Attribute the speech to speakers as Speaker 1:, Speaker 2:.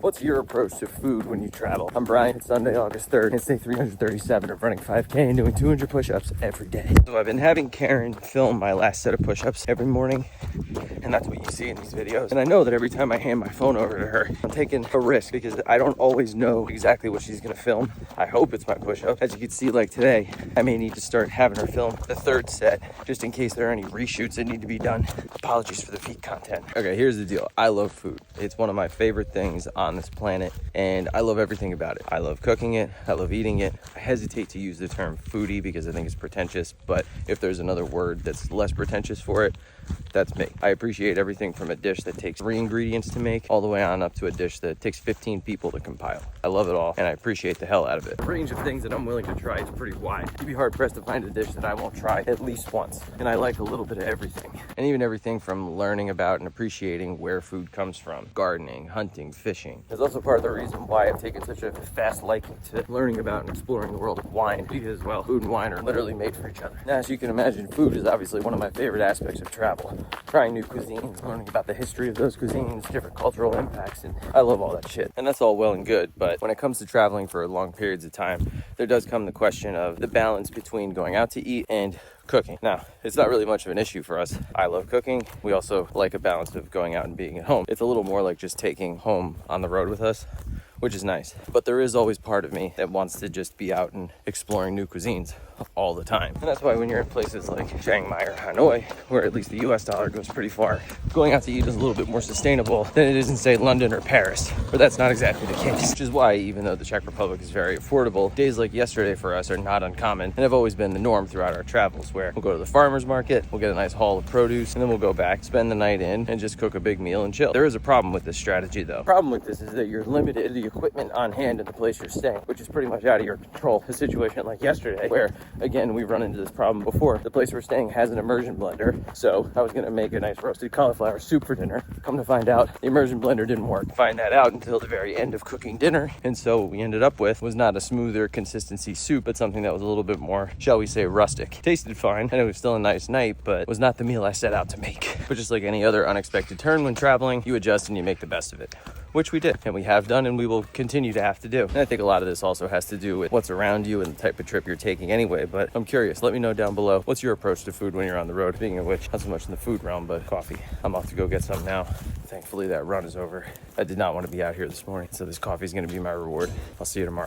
Speaker 1: What's your approach to food when you travel? I'm Brian. It's Sunday, August 3rd. It's day 337 of running 5K and doing 200 push-ups every day. So I've been having Karen film my last set of push-ups every morning, and that's what you see in these videos. And I know that every time I hand my phone over to her, I'm taking a risk because I don't always know exactly what she's gonna film. I hope it's my push-up. As you can see, like today, I may need to start having her film the third set just in case there are any reshoots that need to be done. Apologies for the feet content. Okay, here's the deal. I love food. It's one of my favorite things on this planet, and I love everything about it. I love cooking it. I love eating it. I hesitate to use the term foodie because I think it's pretentious, but if there's another word that's less pretentious for it, that's me. I appreciate everything from a dish that takes 3 ingredients to make all the way on up to a dish that takes 15 people to compile. I love it all, and I appreciate the hell out of it. The range of things that I'm willing to try is pretty wide. You'd be hard pressed to find a dish that I won't try at least once, and I like a little bit of everything. And even everything from learning about and appreciating where food comes from, gardening, hunting, fishing. There's also part of the reason why I've taken such a fast liking to learning about and exploring the world of wine, because, well, food and wine are literally made for each other. Now, as you can imagine, food is obviously one of my favorite aspects of travel. Trying new cuisines, learning about the history of those cuisines, different cultural impacts, and I love all that shit. And that's all well and good, but when it comes to traveling for long periods of time, there does come the question of the balance between going out to eat and cooking. Now, it's not really much of an issue for us. I love cooking. We also like a balance of going out and being at home. It's a little more like just taking home on the road with us, which is nice. But there is always part of me that wants to just be out and exploring new cuisines all the time. And that's why when you're in places like Chiang Mai or Hanoi, where at least the US dollar goes pretty far, going out to eat is a little bit more sustainable than it is in, say, London or Paris, where that's not exactly the case. Which is why, even though the Czech Republic is very affordable, days like yesterday for us are not uncommon and have always been the norm throughout our travels, where we'll go to the farmer's market, we'll get a nice haul of produce, and then we'll go back, spend the night in, and just cook a big meal and chill. There is a problem with this strategy, though. The problem with this is that you're limited to the equipment on hand in the place you're staying, which is pretty much out of your control. A situation like yesterday, where, again, we've run into this problem before. The place we're staying has an immersion blender, so I was gonna make a nice roasted cauliflower soup for dinner. Come to find out, the immersion blender didn't work. Find that out until the very end of cooking dinner, and so what we ended up with was not a smoother consistency soup, but something that was a little bit more, shall we say, rustic. Tasted fine, and it was still a nice night, but was not the meal I set out to make. But just like any other unexpected turn when traveling, you adjust and you make the best of it. Which we did, and we have done, and we will continue to have to do. And I think a lot of this also has to do with what's around you and the type of trip you're taking anyway, but I'm curious. Let me know down below. What's your approach to food when you're on the road? Speaking of which, not so much in the food realm, but coffee. I'm off to go get some now. Thankfully, that run is over. I did not want to be out here this morning, so this coffee is going to be my reward. I'll see you tomorrow.